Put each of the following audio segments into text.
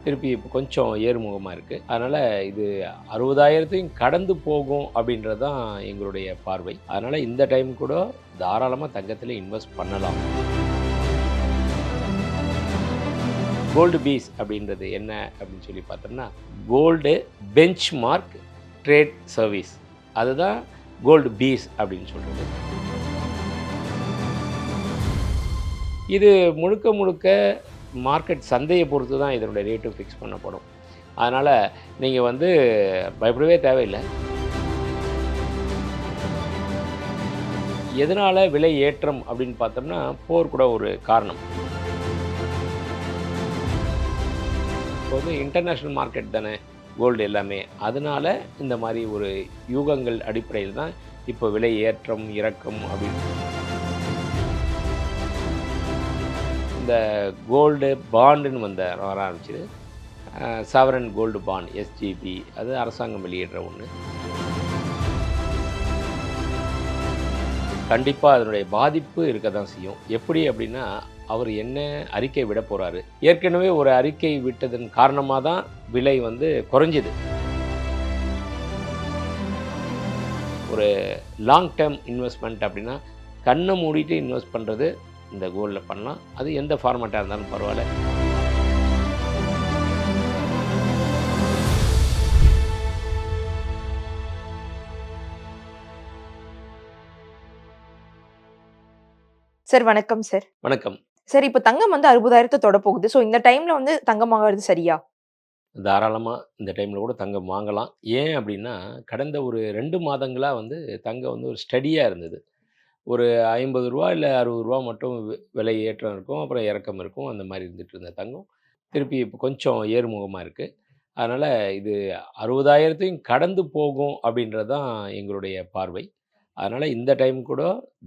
திருப்பி இப்போ கொஞ்சம் ஏறுமுகமாக இருக்குது. அதனால் இது 60,000த்தையும் கடந்து போகும் அப்படின்றது தான் எங்களுடைய பார்வை. அதனால் இந்த டைம் கூட தாராளமாக தங்கத்தில் இன்வெஸ்ட் பண்ணலாம். கோல்டு பீஸ் அப்படின்றது என்ன அப்படின்னு சொல்லி பார்த்தோம்னா, gold benchmark trade service, அதுதான் கோல்டு பீஸ் அப்படின்னு சொல்கிறது. இது முழுக்க முழுக்க மார்க்கெட் சந்தையை பொறுத்து தான் இதனுடைய ரேட்டு ஃபிக்ஸ் பண்ணப்படும். அதனால் நீங்கள் பயப்படவே தேவையில்லை. எதனால் விலை ஏற்றம் அப்படின்னு பார்த்தோம்னா, போர் கூட ஒரு காரணம். இப்போ இன்டர்நேஷ்னல் மார்க்கெட் தானே கோல்டு எல்லாமே. அதனால் இந்த மாதிரி ஒரு யூகங்கள் அடிப்படையில் தான் இப்போ விலை ஏற்றம் இறக்கம் அப்படின்னு. இந்த கோல்டு பாண்டுன்னு வர ஆரம்பிச்சிது. சாவரன் கோல்டு பாண்ட் எஸ்ஜிபி, அது அரசாங்கம் வெளியிடுற ஒன்று. கண்டிப்பாக அதனுடைய பாதிப்பு இருக்க தான் செய்யும். எப்படி அப்படின்னா, அவர் என்ன அறிக்கை விட போகிறாரு. ஏற்கனவே ஒரு அறிக்கை விட்டதன் காரணமாக தான் விலை குறைஞ்சிது. ஒரு லாங் டேர்ம் இன்வெஸ்ட்மெண்ட் அப்படின்னா, கண்ணை மூடிட்டு இன்வெஸ்ட் பண்ணுறது இந்த கோல்டில் பண்ணலாம். அது எந்த ஃபார்மேட்டாக இருந்தாலும் பரவாயில்ல. சார் வணக்கம் சார். வணக்கம். சார் இப்ப தங்கம் 60,000 தொட போகுது. ஸோ இந்த டைம்ல தங்கம் வாங்குறது சரியா? தாராளமா இந்த டைம்ல கூட தங்கம் வாங்கலாம். ஏன் அப்படின்னா, கடந்த ஒரு 2 மாதங்களா தங்கம் ஒரு ஸ்டடியா இருந்தது. ஒரு ரூ. 50 இல்ல ரூ. 60 மட்டும் விலை ஏற்றம் இருக்கும். அப்புறம் இறக்கம் இருக்கும். அந்த மாரி இருந்துட்டு இருந்த தங்கம். திருப்பி இப்போ கொஞ்சம் ஏறுமுகமா இருக்கு. அதனால இது 60,000த்தையும் கடந்து போகும் அப்படின்றது தான் எங்களுடைய பார்வை. அதனால இந்த டைம் கூட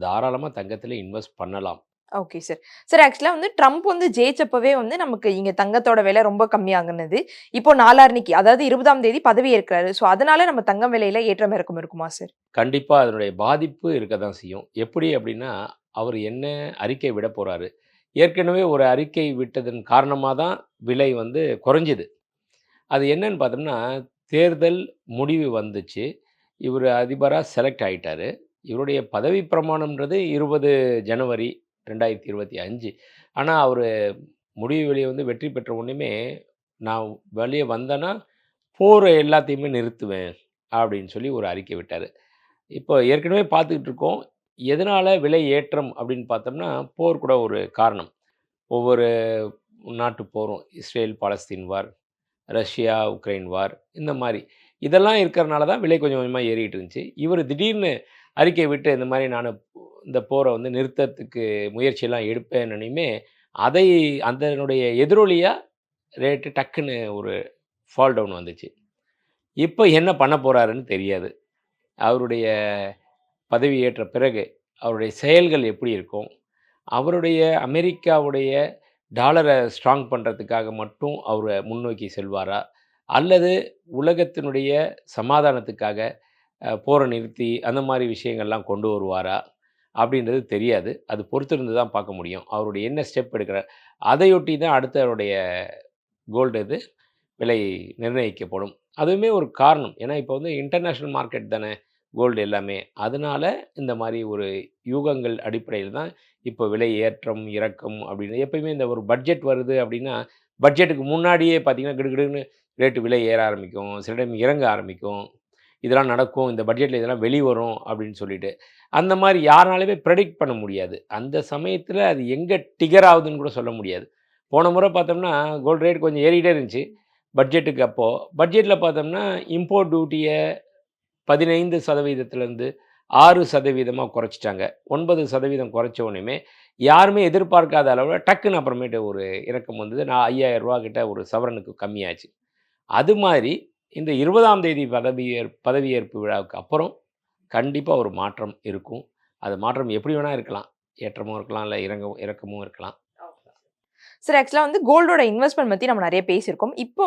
தாராளமா தங்கத்தில இன்வெஸ்ட் பண்ணலாம். Okay sir. சார் ஆக்சுவலா ட்ரம்ப் ஜெயிச்சப்பவே நமக்கு இங்க தங்கத்தோட விலை ரொம்ப கம்மியாகுனது. இப்போ நாளான்னைக்கு அதாவது 20ஆம் தேதி பதவி ஏற்கிறாரு. ஸோ அதனால நம்ம தங்கம் விலையில ஏற்றம் இறக்கம் இருக்குமா சார்? கண்டிப்பா அதனுடைய பாதிப்பு இருக்க தான் செய்யும். எப்படி அப்படின்னா, அவர் என்ன அறிக்கை விட போறாரு. ஏற்கனவே ஒரு அறிக்கை விட்டதன் காரணமா தான் விலை குறைஞ்சது. அது என்னன்னு பார்த்தோம்னா, தேர்தல் முடிவு வந்துச்சு. இவரு அதிபரா செலக்ட் ஆயிட்டாரு. இவருடைய பதவி பிரமாணம்ன்றது 20 ஜனவரி 2025. ஆனா, அவரு முடிவு வெளிய வெற்றி பெற்ற உடனேயுமே, "நான் வெளிய வந்தேன்னா, போர எல்லாத்தையுமே நிறுத்துவேன்." அப்படின்னு சொல்லி ஒரு அறிக்கை விட்டாரு. இப்போ ஏற்கனவே பார்த்துக்கிட்டு இருக்கோம். எதனால விலை ஏற்றம் அப்படின்னு பார்த்தோம்னா, போர் கூட ஒரு காரணம். ஒவ்வொரு நாட்டு போரும். இஸ்ரேல், பாலஸ்தீன் வார், ரஷ்யா, உக்ரைன் வார், இந்த மாரி. இதெல்லாம் இருக்கிறனால தான் விலை கொஞ்சம் கொஞ்சமா ஏறிட்டு இருந்துச்சு. இவரு திடீர்னு அறிக்கை விட்டு இந்த மாரி நானு இந்த போர நிறுத்தறதுக்கு முயற்சியெல்லாம் எடுப்பேன்னனையுமே, அதை அதனுடைய எதிரொலியா ரேட்டு டக்குன்னு ஒரு ஃபால் டவுன் வந்துச்சு. இப்ப என்ன பண்ண போறாருன்னு தெரியாது. அவருடைய பதவியேற்ற பிறகு அவருடைய செயல்கள் எப்படி இருக்கும்? அவருடைய அமெரிக்காவுடைய டாலர ஸ்ட்ராங் பண்றதுக்காக மட்டும் அவரு முன்னோக்கி செல்வாரா? அல்லது உலகத்தினுடைய சமாதானத்துக்காக போர நிறுத்தி அந்த மாரி விஷயங்கள்லாம் கொண்டு வருவாரா? அப்படின்றது தெரியாது. அது பொறுத்திருந்து தான் பார்க்க முடியும். அவருடைய என்ன ஸ்டெப் எடுக்கிறார். அதையொட்டி தான் அடுத்து அவருடைய கோல்டு விலை நிர்ணயிக்கப்படும். அதுவுமே ஒரு காரணம். ஏன்னா, இப்போ இன்டர்நேஷனல் மார்க்கெட் தானே கோல்டு எல்லாமே. அதனால இந்த மாரி ஒரு யூகங்கள் அடிப்படையில் தான் இப்போ விலை ஏற்றம், இறக்கம் அப்படின்னு எப்பயுமே இந்த ஒரு பட்ஜெட் வருது அப்படின்னா, பட்ஜெட்டுக்கு முன்னாடியே பார்த்தீங்கன்னா, கிடுகிடுன்னு ரேட்டு விலை ஏற ஆரம்பிக்கும். சில டைம் இறங்க ஆரம்பிக்கும். இதெல்லாம் நடக்கும். இந்த பட்ஜெட்ல இதெல்லாம் வெளிவரும் அப்படின்னு சொல்லிட்டு. அந்த மாரி யாருனாலுமே பிரெடிக்ட் பண்ண முடியாது. அந்த சமயத்தில அது எங்க டிகர் ஆகுதுன்னு கூட சொல்ல முடியாது. போன முறை பார்த்தோம்னா, கோல்டு ரேட் கொஞ்சம் ஏறிக்கிட்டே இருந்துச்சு. பட்ஜெட்டுக்கு அப்போ. பட்ஜெட்ல பார்த்தோம்னா, இம்போர்ட் டியூட்டிய 15% 6% குறைச்சுட்டாங்க. 9% குறைச்ச உடனேயுமே, யாருமே எதிர்பார்க்காத அளவுல டக்குன்னு அப்புறமேட்டு ஒரு இறக்கம் வந்தது. நான் ரூ. 5000 கிட்ட ஒரு சவரனுக்கு கம்மியாச்சு. அது மாரி இந்த 20ஆம் தேதி பதவியேற்பு விழாவுக்கு அப்புறம் கண்டிப்பா ஒரு மாற்றம் இருக்கும். அது மாற்றம் எப்படி வேணா இருக்கலாம். ஏற்றமும் இருக்கலாம், இல்ல இறக்கமும் இருக்கலாம். சார் ஆக்சுவலா கோல்டோட இன்வெஸ்ட்மென்ட் பத்தி நம்ம நெறைய பேசியிருக்கோம். இப்போ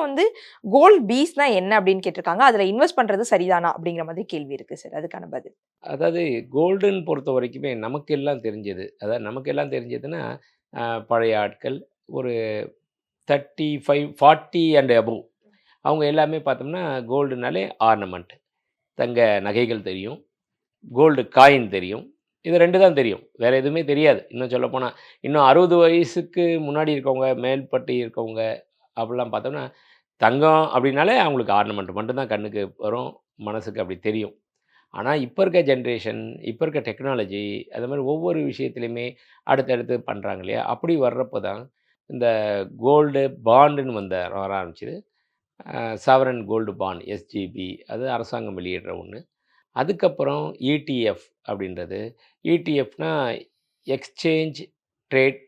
கோல்ட் பீஸ்னா என்ன அப்படின்னு கேட்டிருக்காங்க. அதுல இன்வெஸ்ட் பண்றது சரிதானா? அப்படிங்கிற மாதிரி கேள்வி இருக்கு சார். அதுக்கான பதில். அதாவது கோல்டுன்னு பொறுத்தவரைக்குமே நமக்கெல்லாம் தெரிஞ்சது. அதாவது நமக்கெல்லாம் தெரிஞ்சதுன்னா, பழைய ஆட்கள் ஒரு 35, 40 அண்ட் அபோவ் அவங்க எல்லாமே பார்த்தோம்னா கோல்டுனாலே ஆர்னமெண்ட். தங்க நகைகள் தெரியும். கோல்டு காயின் தெரியும். இது 2 தான் தெரியும். வேற எதுவுமே தெரியாது. இன்னும் சொல்லப்போனா, இன்னும் 60 வயசுக்கு முன்னாடி இருக்கவங்க, மேல்பட்டு இருக்கவங்க அப்படிலாம் பார்த்தோம்னா, தங்கம் அப்படின்னாலே அவங்களுக்கு ஆர்னமெண்ட் மட்டும் தான் கண்ணுக்கு வரும். மனசுக்கு அப்படி தெரியும். ஆனா, இப்ப இருக்க ஜென்ரேஷன், இப்ப இருக்க டெக்னாலஜி, அது மாரி ஒவ்வொரு விஷயத்திலயுமே அடுத்தடுத்து பண்றாங்க இல்லையா? அப்படி வர்றப்ப தான், இந்த கோல்டு பாண்டுன்னு வர ஆரம்பிச்சது. சாவரன் கோல்டு பாண்ட் எஸ்ஜிபி அது அரசாங்கம் வெளியிடுற ஒண்ணு. அதுக்கப்புறம் இடிஎஃப் அப்படின்றது. இடிஎஃப்னா எக்ஸ்சேஞ்ச் ட்ரேட்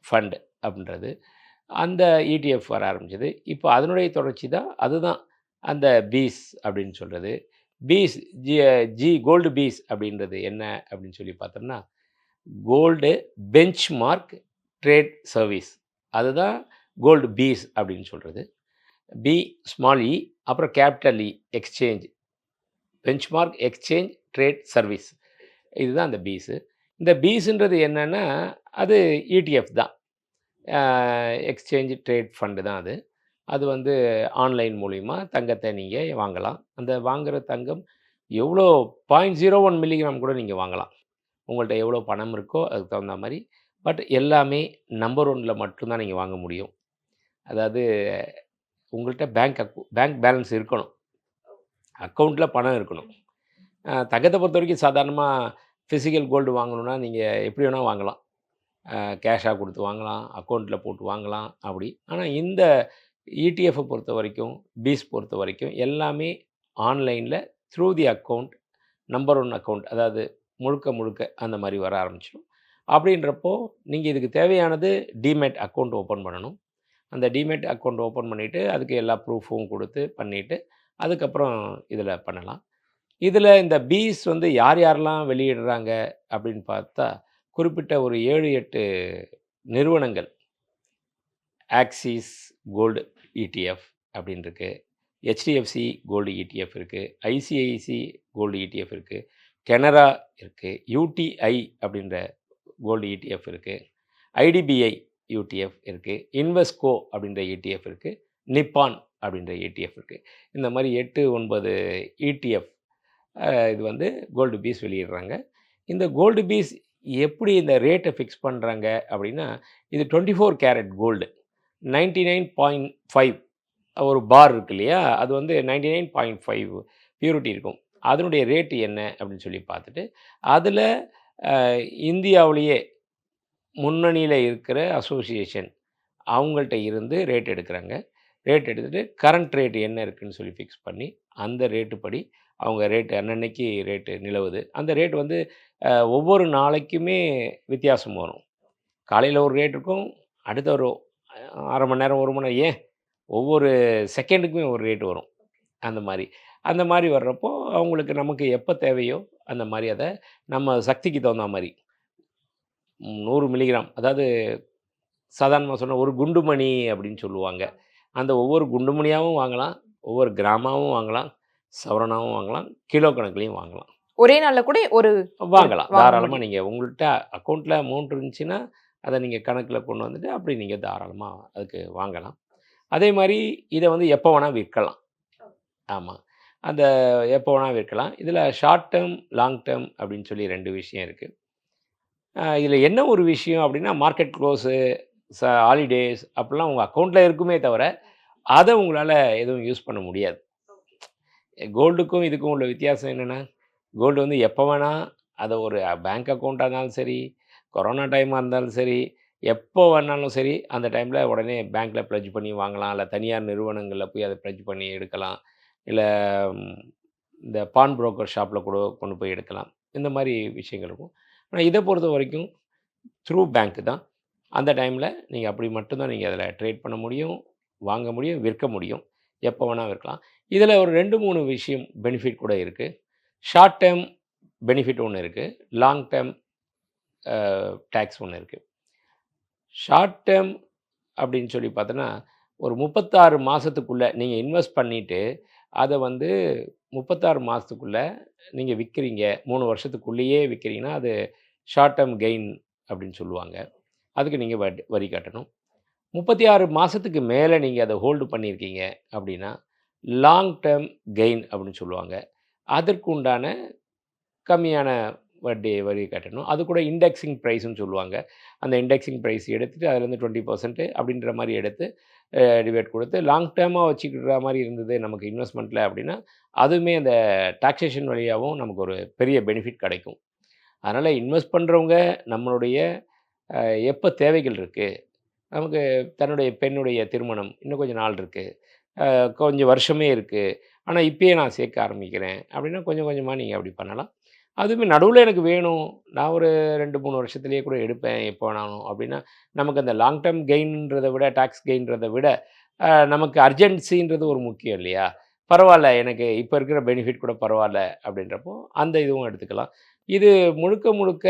ஃபண்ட் அப்படின்றது. அந்த இடிஎஃப் வர ஆரம்பிச்சது. இப்போ அதனுடைய தொடர்ச்சி தான் அதுதான் அந்த பீஸ் அப்படின்னு சொல்றது. பீஸ் ஜி கோல்டு பீஸ் அப்படின்றது என்ன அப்படின்னு சொல்லி பார்த்தோம்னா, கோல்டு பெஞ்ச்மார்க் ட்ரேட் சர்வீஸ். அதுதான் கோல்டு பீஸ் அப்படின்னு சொல்றது. பி ஸ்மால் இ அப்புறம் capital E exchange benchmark exchange trade service. இதுதான் அந்த பீஸு. இந்த பீஸுன்றது என்னன்னா, அது இடிஎஃப் தான். எக்ஸ்சேஞ்ச் ட்ரேட் ஃபண்டு தான் அது. அது வந்து ஆன்லைன் மூலியமா தங்கத்த நீங்க வாங்கலாம். அந்த வாங்குற தங்கம் எவ்வளோ 0.01 மில்லிகிராம் கூட நீங்க வாங்கலாம். உங்கள்ட்ட எவ்வளோ பணம் இருக்கோ அதுக்கு தகுந்த மாரி. பட் எல்லாமே நம்பர் 1ல மட்டும் தான் நீங்க வாங்க முடியும். அதாவது உங்கள்ட்ட பேங்க் பேலன்ஸ் இருக்கணும். அக்கவுண்ட்ல பணம் இருக்கணும். தங்கத்த பொறுத்தவரைக்கும் சாதாரணமா ஃபிசிக்கல் கோல்டு வாங்கணும்னா, நீங்க எப்படி வேணா வாங்கலாம். கேஷா குடுத்து வாங்கலாம், அக்கவுண்ட்ல போட்டு வாங்கலாம் அப்படி. ஆனா இந்த இடிஎஃப்ப பொறுத்தவரைக்கும், பீஸ் பொறுத்தவரைக்கும் எல்லாமே ஆன்லைன்ல through the account, number 1 account அதாவது முழுக்க முழுக்க அந்த மாரி வர ஆரம்பிச்சுரும். அப்படின்றப்போ, நீங்க இதுக்கு தேவையானது டீமேட் அக்கவுண்ட் ஓப்பன் பண்ணணும். அந்த டீமேட் அக்கவுண்ட் ஓப்பன் பண்ணிட்டு, அதுக்கு எல்லா ப்ரூஃபும் குடுத்து பண்ணிட்டு, அதுக்கப்புறம் இதில பண்ணலாம். இதில இந்த பீஸ் வந்து யார் யாரெல்லாம் வெளியிடுறாங்க அப்படின்னு பார்த்தா, குறிப்பிட்ட ஒரு 7, 8 நிறுவனங்கள். ஆக்சிஸ் கோல்டு இடிஎஃப் அப்படின்னு இருக்கு. ஹெச்டிஎஃப்சி கோல்டு இடிஎஃப் இருக்கு. ஐசிஐசி கோல்டு இடிஎஃப் இருக்கு. கெனரா இருக்கு. யூடிஐ அப்படின்ற கோல்டு இடிஎஃப் இருக்கு. ஐடிபிஐ யூடிஎஃப் இருக்கு. இன்வெஸ்கோ அப்படின்ற இடிஎஃப் இருக்கு. நிப்பான் அப்படின்ற இடிஎஃப் இருக்கு. இந்த மாரி 8, 9 இடிஎஃப் இது வந்து கோல்டு பீஸ் வெளியிடுறாங்க. இந்த கோல்டு பீஸ் எப்படி இந்த ரேட்ட ஃபிக்ஸ் பண்றாங்க அப்படின்னா, இது 24 கேரட் கோல்டு. 99.5 ஒரு பார் இருக்கு இல்லையா? அது வந்து 99.5 பியூரிட்டி இருக்கும். அதனுடைய ரேட் என்ன அப்படின்னு சொல்லி பார்த்துட்டு, அதில அ இந்தியாவிலேயே முன்னணியில இருக்கிற அசோசியேஷன் அவங்கள்ட்ட இருந்து ரேட் எடுக்குறாங்க. ரேட் எடுத்துட்டு கரண்ட் ரேட் என்ன இருக்குன்னு சொல்லி ஃபிக்ஸ் பண்ணி, அந்த ரேட்டு படி அவங்க ரேட் அன்னன்னைக்கு ரேட்டு நிலவுது. அந்த ரேட் வந்து ஒவ்வொரு நாளைக்குமே வித்தியாசம் வரும். காலையில ஒரு ரேட் இருக்கும். அடுத்த ஒரு 1/2 மணி நேரம், 1 மணி நேரம் ஏன் ஒவ்வொரு செகண்டுக்குமே ஒரு ரேட் வரும். அந்த மாரி. அந்த மாரி வர்றப்போ, அவங்களுக்கு நமக்கு எப்ப தேவையோ, அந்த மாரி அத நம்ம சக்திக்கு தகுந்தா மாரி 100 மில்லிகிராம் அதாவது சாதாரணமா சொன்னா ஒரு குண்டுமணி அப்படின்னு சொல்லுவாங்க. அந்த ஒவ்வொரு குண்டுமணியாவும் வாங்கலாம், ஒவ்வொரு கிராமாவும் வாங்கலாம், சவரனாவும் வாங்கலாம், கிலோ கணக்குலயும் வாங்கலாம். ஒரே நாள்ல கூட ஒரு வாங்கலாம். வாங்க தாராளமா முடியும். நீங்க உங்கள்ட்ட அக்கவுண்ட்ல அமௌண்ட் இருந்துச்சுன்னா, அத நீங்க கணக்குல கொண்டு வந்துட்டு, அப்படி நீங்க தாராளமா அதுக்கு வாங்கலாம். அதே மாரி இத வந்து எப்ப வேணா விற்கலாம். ஆமா. அந்த எப்போ வேணா விற்கலாம். இதில ஷார்ட் டெர்ம், லாங் டெர்ம் அப்படின்னு சொல்லி 2 விஷயம் இருக்கு. இதில என்ன ஒரு விஷயம் அப்படின்னா, மார்க்கெட் குளோஸு, ஹாலிடேஸ் அப்படிலாம் உங்க அக்கவுண்ட்ல இருக்குமே தவிர, அத உங்களால எதுவும் யூஸ் பண்ண முடியாது. கோல்டுக்கும் இதுக்கும் உள்ள வித்தியாசம் என்னன்னா, கோல்டு வந்து எப்ப வேணா அத ஒரு பேங்க் அக்கவுண்ட்டா இருந்தாலும் சரி, கொரோனா டைமா இருந்தாலும் சரி, எப்போ வேணாலும் சரி, அந்த டைம்ல உடனே பேங்க்ல பிளட்ஜ் பண்ணி வாங்கலாம். இல்ல தனியார் நிறுவனங்கள்ல போய் அத பிளட்ஜ் பண்ணி எடுக்கலாம். இல்ல ம் இந்த பான் புரோக்கர் ஷாப்ல கூட கொண்டு போய் எடுக்கலாம். இந்த மாரி விஷயங்கள் இருக்கும். ஆனா இத பொறுத்தவரைக்கும் த்ரூ பேங்க் தான். அந்த டைம்ல நீங்க அப்படி மட்டும் தான் நீங்க அதில ட்ரேட் பண்ண முடியும், வாங்க முடியும், விற்க முடியும். எப்போ வேணா விற்கலாம். இதில ஒரு 2, 3 விஷயம் பெனிஃபிட் கூட இருக்கு. ஷார்ட் டெர்ம் பெனிஃபிட் ஒண்ணு இருக்கு. லாங் டெர்ம் டாக்ஸ் ஒண்ணு இருக்கு. ஷார்ட் டெர்ம் அப்படின்னு சொல்லி பார்த்தோன்னா, ஒரு 36 மாசத்துக்குள்ள நீங்க இன்வெஸ்ட் பண்ணிட்டு, அத வந்து 36 மாசத்துக்குள்ள நீங்க விக்கிறீங்க. 3 வருஷத்துக்குள்ளேயே விக்கிறீங்கன்னா, அது ஷார்ட் டெர்ம் கெயின் அப்படின்னு சொல்லுவாங்க. அதுக்கு நீங்க வரி கட்டணும். 36 மாசத்துக்கு மேல நீங்க அத ஹோல்டு பண்ணியிருக்கீங்க அப்படின்னா, லாங் டெர்ம் கெயின் அப்படின்னு சொல்லுவாங்க. அதற்கு உண்டான கம்மியான வரி கட்டணும். அது கூட இண்டெக்ஸிங் பிரைஸ்ன்னு சொல்லுவாங்க. அந்த இண்டெக்ஸிங் பிரைஸ் எடுத்துட்டு அதிலேருந்து 20% அப்படின்ற மாரி எடுத்து டிவைட் குடுத்து லாங் டெர்மா வச்சுக்கிற மாரி இருந்தது நமக்கு இன்வெஸ்ட்மெண்ட்ல அப்படின்னா, அதுவுமே அந்த டாக்சேஷன் வழியாவும் நமக்கு ஒரு பெரிய பெனிஃபிட் கிடைக்கும். அதனால இன்வெஸ்ட் பண்றவங்க நம்மளுடைய அ எப்ப தேவைகள் இருக்கு? நமக்கு தன்னுடைய பெண்ணுடைய திருமணம் இன்னும் கொஞ்சம் நாள் இருக்கு. கொஞ்சம் வருஷமே இருக்கு. ஆனா இப்பயே நான் சேர்க்க ஆரம்பிக்கிறேன். அப்படின்னா கொஞ்சம் கொஞ்சமா நீங்க அப்படி பண்ணலாம். அதுவுமே நடுவுல எனக்கு வேணும். நான் ஒரு 2, 3 வருஷத்திலேயே கூட எடுப்பேன் எப்போ வேணாலும் அப்படின்னா, நமக்கு அந்த லாங் டெர்ம் கெயின்ன்றத விட டாக்ஸ் கெயின்றத விட நமக்கு அர்ஜென்சின்றது ஒரு முக்கியம் இல்லையா? பரவால்ல எனக்கு இப்ப இருக்கிற பெனிஃபிட் கூட பரவால்ல அப்படின்றப்போ, அந்த இதுவும் எடுத்துக்கலாம். இது முழுக்க முழுக்க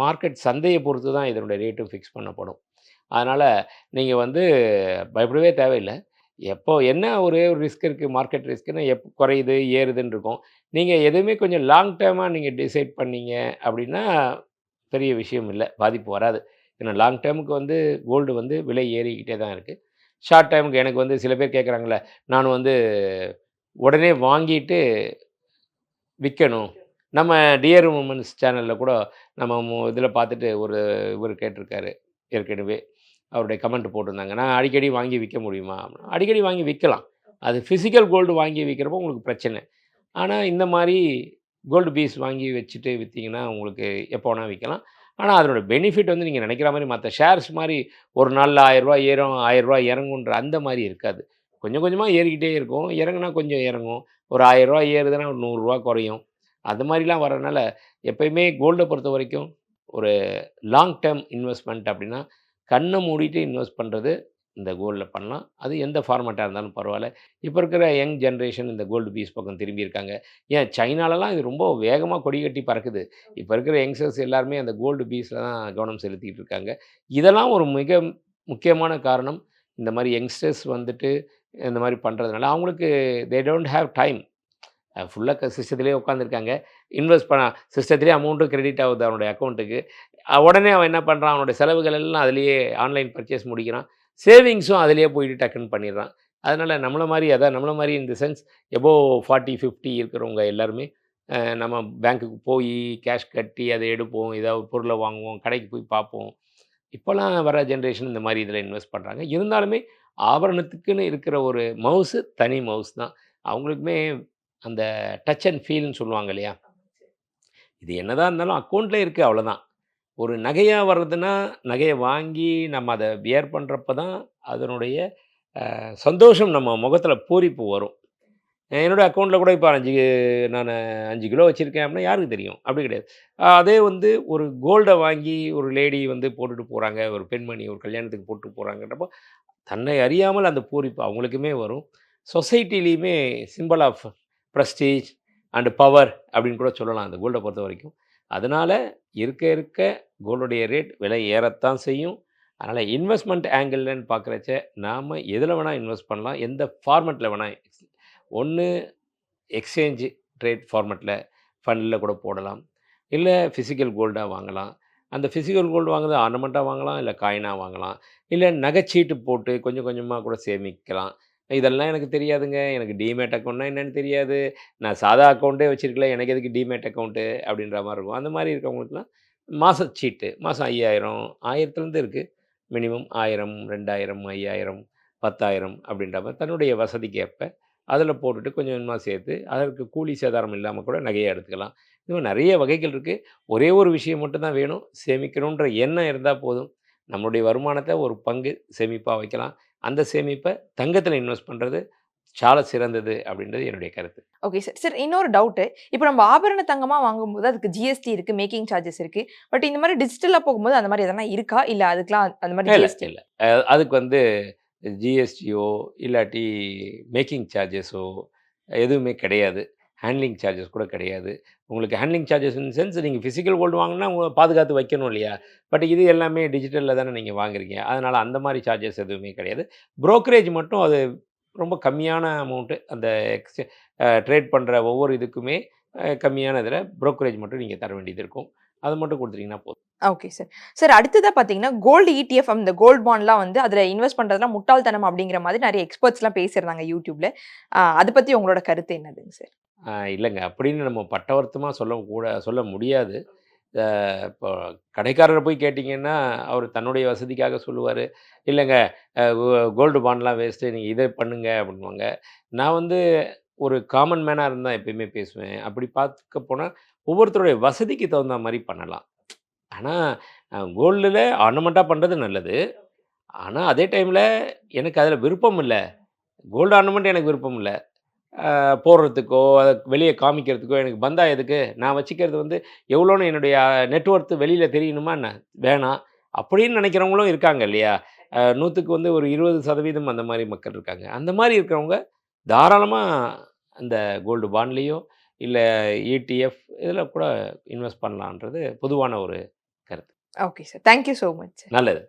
மார்க்கெட் சந்தைய பொறுத்து தான் இதனுடைய ரேட்டும் ஃபிக்ஸ் பண்ணப்படும். அதனால நீங்க வந்து பயப்படவே தேவையில்ல. எப்போ என்ன ஒரே ஒரு ரிஸ்க் இருக்கு. மார்க்கெட் ரிஸ்க்னா குறையுது, ஏறுதுன்னு இருக்கும். நீங்க எதுவுமே கொஞ்சம் லாங் டெர்மா நீங்க டிசைட் பண்ணீங்க அப்படின்னா, பெரிய விஷயம் இல்ல. பாதிப்பு வராது. ஏன்னா லாங் டெர்முக்கு வந்து கோல்டு வந்து விலை ஏறிக்கிட்டே தான் இருக்கு. ஷார்ட் டெர்முக்கு எனக்கு வந்து சில பேர் கேட்குறாங்கல்ல, நான் வந்து உடனே வாங்கிட்டு விக்கணும். நம்ம டியர் உமன்ஸ் சேனல்ல கூட நம்ம இதில பார்த்துட்டு ஒரு இவரு கேட்டிருக்காரு ஏற்கனவே. அவருடைய கமெண்ட் போட்டிருந்தாங்க. நான் அடிக்கடி வாங்கி விக்க முடியுமா? அப்படின்னா, அடிக்கடி வாங்கி விக்கலாம். அது பிசிக்கல் கோல்டு வாங்கி விக்கிறப்போ உங்களுக்கு பிரச்சனை. ஆனா, இந்த மாரி கோல்டு பீஸ் வாங்கி வச்சுட்டு வித்தீங்கன்னா, உங்களுக்கு எப்போ வேணா விக்கலாம். ஆனா, அதனோட பெனிஃபிட் வந்து நீங்க நெனைக்கிற மாரி மத்த ஷேர்ஸ் மாரி ஒரு நாள்ல ரூ. 1000 ஏறும், ரூ. 1000 இறங்குன்ற அந்த மாரி இருக்காது. கொஞ்சம் கொஞ்சமா ஏறிக்கிட்டே இருக்கும். இறங்குனா கொஞ்சம் இறங்கும். ஒரு ரூ. 1000 ஏறுதுன்னா ஒரு ரூ. 100 குறையும். அந்த மாரிலாம் வரனால, எப்பயுமே கோல்ட பொறுத்தவரைக்கும் ஒரு லாங் டெர்ம் இன்வெஸ்ட்மென்ட் அப்டின்னா, கண்ண மூடிட்டு இன்வெஸ்ட் பண்றது இந்த கோல்ட்ல பண்ணலாம். அது எந்த ஃபார்மேட்டா இருந்தாலும் பரவால்ல. இப்ப இருக்கிற யங் ஜெனரேஷன் இந்த கோல்டு பீஸ் பக்கம் திரும்பி இருக்காங்க. ஏன் சைனாலலாம் இது ரொம்ப வேகமா கொடி கட்டி பறக்குது. இப்ப இருக்கிற யங்ஸ்டர்ஸ் எல்லாருமே அந்த கோல்டு பீஸ்ல தான் கவனம் செலுத்திட்டு இருக்காங்க. இதெல்லாம் ஒரு மிக முக்கியமான காரணம். இந்த மாரி யங்ஸ்டர்ஸ் வந்துட்டு இந்த மாரி பண்றதுனால, அவங்களுக்கு தே டோன்ட் ஹேவ் டைம். ஃபுல்லா சிஸ்டத்திலேயே உட்காந்துருக்காங்க. இன்வெஸ்ட் சிஸ்டத்திலேயே அமௌண்ட்டும் கிரெடிட் ஆகுது அவனுடைய அக்கவுண்ட்டுக்கு. உடனே அவன் என்ன பண்றான், அவனுடைய செலவுகள் எல்லாம் அதிலேயே ஆன்லைன் பர்ச்சேஸ் முடிக்கிறான். சேவிங்ஸும் அதிலேயே போயிட்டு டக்குன்னு பண்ணிடுறான். அதனால நம்மள மாரி அதான் நம்மள மாரி இன் தி சென்ஸ் எபோவ் 40, 50 இருக்கிறவங்க எல்லாருமே நம்ம பேங்க்குக்கு போயி கேஷ் கட்டி அத எடுப்போம். ஏதாவது பொருள வாங்குவோம். கடைக்கு போய் பார்ப்போம். இப்போலாம் வர ஜெனரேஷன் இந்த மாரி இதில இன்வெஸ்ட் பண்றாங்க. இருந்தாலுமே ஆபரணத்துக்குன்னு இருக்கிற ஒரு மவுசு தனி மவுஸ் தான். அவங்களுக்குமே அந்த டச் அண்ட் ஃபீல்ன்னு சொல்லுவாங்க இல்லையா? இது என்னதான் இருந்தாலும் அக்கவுண்ட்ல இருக்கு அவ்வளோதான். ஒரு நகையா வர்றதுன்னா, நகைய வாங்கி நம்ம அத வியர் பண்றப்ப தான் அதனுடைய சந்தோஷம் நம்ம முகத்தில பூரிப்பு வரும். என்னோட அக்கவுண்ட்ல கூட இப்ப நானு 5 கிலோ வச்சிருக்கேன் அப்படின்னா யாருக்கு தெரியும்? அப்படி கிடையாது. அதே வந்து ஒரு கோல்ட வாங்கி ஒரு லேடி வந்து போட்டுட்டு போறாங்க. ஒரு பெண்மணி ஒரு கல்யாணத்துக்கு போட்டு போறாங்கன்றப்போ, தன்னை அறியாமல் அந்த பூரிப்பு அவங்களுக்குமே வரும். சொசைட்டிலயுமே symbol of prestige and power அப்படின்னு கூட சொல்லலாம் அந்த கோல்ட பொறுத்தவரைக்கும். அதனால இருக்க இருக்க கோல்டுடைய ரேட் விலை ஏறத்தான் செய்யும். அதனால இன்வெஸ்ட்மென்ட் ஆங்கிள்லன்னு பார்க்குறச்ச, நாம எதுல வேணா இன்வெஸ்ட் பண்ணலாம். எந்த ஃபார்மட்ல வேணா. ஒண்ணு எக்ஸ்சேஞ்ச் ட்ரேட் ஃபார்மட்ல ஃபண்ட்ல கூட போடலாம். இல்ல பிசிக்கல் கோல்டா வாங்கலாம். அந்த பிசிக்கல் கோல்டு வாங்குறது ஆர்னமென்ட்டா வாங்கலாம். இல்ல காயினா வாங்கலாம். இல்ல நகைச்சீட்டு போட்டு கொஞ்சம் கொஞ்சமா கூட சேமிக்கலாம். இதெல்லாம் எனக்கு தெரியாதுங்க. எனக்கு டீமேட் அக்கவுண்ட்னா என்னன்னு தெரியாது. நான் சாதா அக்கவுண்டே வச்சிருக்கல. எனக்கு எதுக்கு டீமேட் அக்கவுண்ட்டு அப்படின்ற மாரி இருக்கும். அந்த மாரி இருக்கவங்களுக்குலாம் மாசச்சீட்டு. மாசம் 5000 1000த்துலேருந்து இருக்கு. மினிமம் 1000, 2000, 5000, 10,000 அப்படின்ற மாரி தன்னுடைய வசதிக்கு ஏற்ப அதில போட்டுட்டு கொஞ்சம் கொஞ்சமா சேர்த்து, அதற்கு கூலி சேதாரம் இல்லாம கூட நகைய எடுத்துக்கலாம். இது மாரி நெறைய வகைகள் இருக்கு. ஒரே ஒரு விஷயம் மட்டும் தான் வேணும். சேமிக்கணுன்ற எண்ணம் இருந்தா போதும். நம்மளுடைய வருமானத்த ஒரு பங்கு சேமிப்பா வைக்கலாம். அந்த சேமிப்ப தங்கத்தில இன்வெஸ்ட் பண்றது சால சிறந்தது அப்படின்றது என்னுடைய கருத்து. Okay sir. சார் இன்னொரு டவுட்டு. இப்ப நம்ம ஆபரண தங்கமா வாங்கும்போது அதுக்கு ஜிஎஸ்டி இருக்கு, மேக்கிங் சார்ஜஸ் இருக்கு. பட் இந்த மாரி டிஜிட்டலா போகும்போது அந்த மாரி எதனா இருக்கா? இல்ல அதுக்கெல்லாம் அந்த மாரி இல்ல, ஜிஎஸ்டி இல்ல. அதுக்கு வந்து ஜிஎஸ்டியோ இல்லாட்டி மேக்கிங் சார்ஜஸோ எதுவுமே கிடையாது. ஹேண்ட்லிங் சார்ஜஸ் கூட கிடையாது. உங்களுக்கு ஹேண்ட்லிங் சார்ஜஸ் இன் சென்ஸ் நீங்க பிசிக்கல் கோல்டு வாங்குனா உங்க பாதுகாத்து வைக்கணும் இல்லையா? பட் இது எல்லாமே டிஜிட்டல்ல தானே நீங்க வாங்குறீங்க. அதனால அந்த மாரி சார்ஜஸ் எதுவுமே கிடையாது. புரோக்கரேஜ் மட்டும் அது ரொம்ப கம்மியான அமௌண்ட்டு. அந்த ட்ரேட் பண்ற ஒவ்வொரு இதுக்குமே கம்மியான இதில புரோக்கரேஜ் மட்டும் நீங்க தர வேண்டியது இருக்கும். அத மட்டும் குடுத்துட்டீங்கன்னா போதும். Okay sir. சார் அடுத்ததா பார்த்தீங்கன்னா, கோல்டு இடிஎஃப் அந்த கோல்ட் பாண்ட்லாம் வந்து அதுல இன்வெஸ்ட் பண்றதெல்லாம் முட்டாள்தனம் அப்படிங்கிற மாதிரி நெறைய எக்ஸ்பர்ட்ஸ்லாம் பேசியிருந்தாங்க YouTubeல. அத பத்தி உங்களோட கருத்து என்னதுங்க சார்? இல்லங்க அப்படின்னு நம்ம பட்டவர்த்தமா சொல்ல முடியாது. அ இப்போ கடைக்காரர போய் கேட்டீங்கன்னா, அவரு தன்னுடைய வசதிக்காக சொல்லுவாரு. இல்லங்க கோல்டு பாண்ட்லாம் வேஸ்ட்டு. நீங்க இத பண்ணுங்க அப்படின்னுவாங்க. நான் வந்து ஒரு காமன் மேனா இருந்து தான் எப்பயுமே பேசுவேன். அப்படி பார்க்க போனா, ஒவ்வொருத்தருடைய வசதிக்கு தகுந்தா மாரி பண்ணலாம். ஆனா, கோல்டுல ஆர்னமென்ட்டா பண்றது நல்லது. ஆனா, அதே டைம்ல எனக்கு அதுல விருப்பம் இல்ல. கோல்டு ஆர்னமென்ட் எனக்கு விருப்பம் இல்ல. போடுறதுக்கோ, அத வெளிய காமிக்கிறதுக்கோ எனக்கு பந்தா எதுக்கு? நான் வச்சுக்கிறது வந்து எவ்வளோன்னு என்னுடைய நெட் ஒர்த் வெளியில தெரியணுமா என்ன? வேணாம். அப்படின்னு நெனைக்கிறவங்களும் இருக்காங்க இல்லையா? 100க்கு வந்து ஒரு 20% அந்த மாரி மக்கள் இருக்காங்க. அந்த மாரி இருக்கிறவங்க தாராளமா அந்த கோல்டு பாண்ட்லயோ, இல்ல இடிஎஃப் இதில கூட இன்வெஸ்ட் பண்ணலான்றது பொதுவான ஒரு கருத்து. Okay sir. Thank you so much sir. நல்லது.